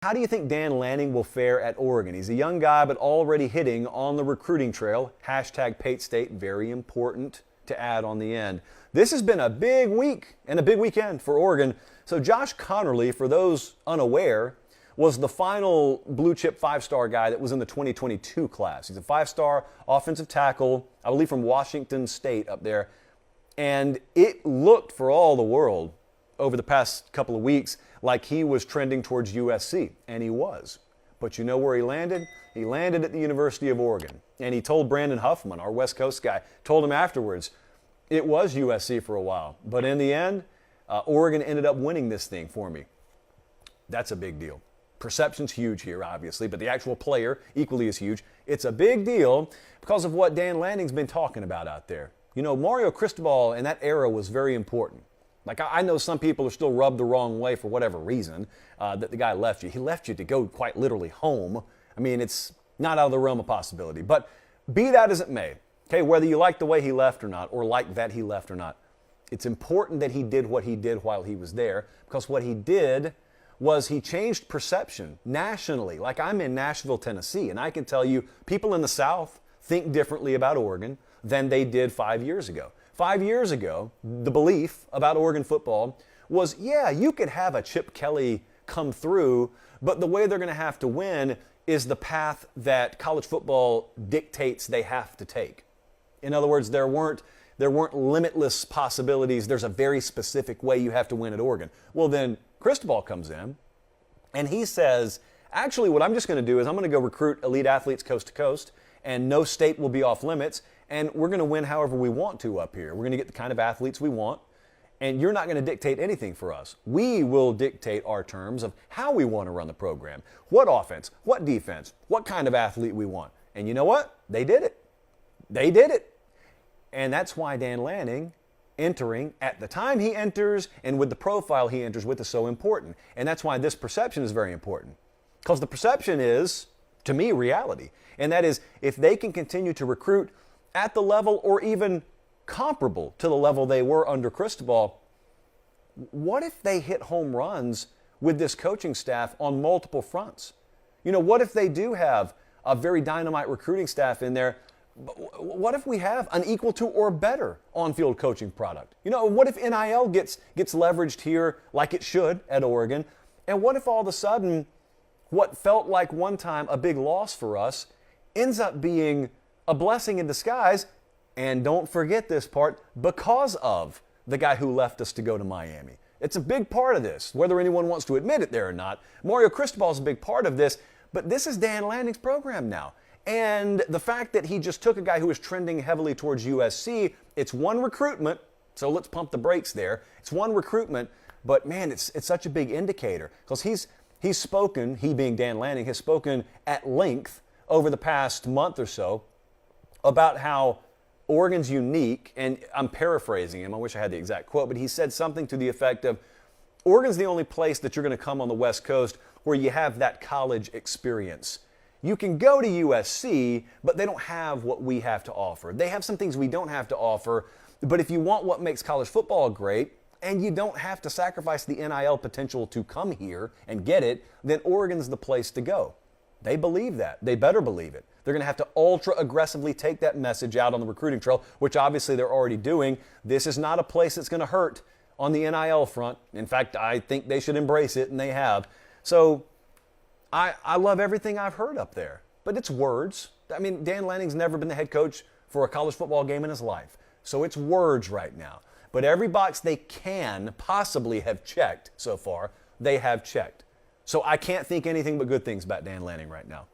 How do you think Dan Lanning will fare at Oregon? He's a young guy, but already hitting on the recruiting trail. Hashtag Pate State, very important to add on the end. This has been a big week and a big weekend for Oregon. So Josh Connerly, for those unaware, was the final blue chip five-star guy that was in the 2022 class. He's a five-star offensive tackle, I believe from Washington State up there. And it looked for all the world over the past couple of weeks like he was trending towards USC, and he was. But you know where he landed? He landed at the University of Oregon. And he told Brandon Huffman, our West Coast guy, told him afterwards, it was USC for a while. But in the end, Oregon ended up winning this thing for me. That's a big deal. Perception's huge here, obviously, but the actual player equally is huge. It's a big deal because of what Dan Lanning's been talking about out there. You know, Mario Cristobal in that era was very important. Like, I know some people are still rubbed the wrong way for whatever reason that the guy left you. He left you to go quite literally home. I mean, it's not out of the realm of possibility. But be that as it may, okay, whether you like the way he left or not, or like that he left or not, it's important that he did what he did while he was there, because what he did was he changed perception nationally. Like, I'm in Nashville, Tennessee, and I can tell you people in the South think differently about Oregon than they did 5 years ago. 5 years ago, the belief about Oregon football was, yeah, you could have a Chip Kelly come through, but the way they're going to have to win is the path that college football dictates they have to take. In other words, there weren't limitless possibilities. There's a very specific way you have to win at Oregon. Well, then Cristobal comes in, and he says, actually, what I'm just going to do is I'm going to go recruit elite athletes coast to coast, and no state will be off limits. And we're going to win however we want to up here. We're going to get the kind of athletes we want, and you're not going to dictate anything for us. We will dictate our terms of how we want to run the program, what offense, what defense, what kind of athlete we want. And you know what? They did it. They did it. And that's why Dan Lanning entering at the time he enters and with the profile he enters with is so important. And that's why this perception is very important. Because the perception is, to me, reality. And that is, if they can continue to recruit at the level or even comparable to the level they were under Cristobal, what if they hit home runs with this coaching staff on multiple fronts? You know, what if they do have a very dynamite recruiting staff in there? What if we have an equal to or better on-field coaching product? You know, what if NIL gets leveraged here like it should at Oregon? And what if all of a sudden what felt like one time a big loss for us ends up being a blessing in disguise, and don't forget this part, because of the guy who left us to go to Miami. It's a big part of this, whether anyone wants to admit it there or not. Mario Cristobal is a big part of this, but this is Dan Lanning's program now. And the fact that he just took a guy who was trending heavily towards USC, it's one recruitment, so let's pump the brakes there. It's one recruitment, but man, it's such a big indicator, because he's spoken, he being Dan Lanning, has spoken at length over the past month or so about how Oregon's unique, and I'm paraphrasing him, I wish I had the exact quote, but he said something to the effect of, Oregon's the only place that you're going to come on the West Coast where you have that college experience. You can go to USC, but they don't have what we have to offer. They have some things we don't have to offer, but if you want what makes college football great, and you don't have to sacrifice the NIL potential to come here and get it, then Oregon's the place to go. They believe that. They better believe it. They're going to have to ultra aggressively take that message out on the recruiting trail, which obviously they're already doing. This is not a place that's going to hurt on the NIL front. In fact, I think they should embrace it, and they have. So I love everything I've heard up there, but it's words. I mean, Dan Lanning's never been the head coach for a college football game in his life. So it's words right now. But every box they can possibly have checked so far, they have checked. So I can't think anything but good things about Dan Lanning right now.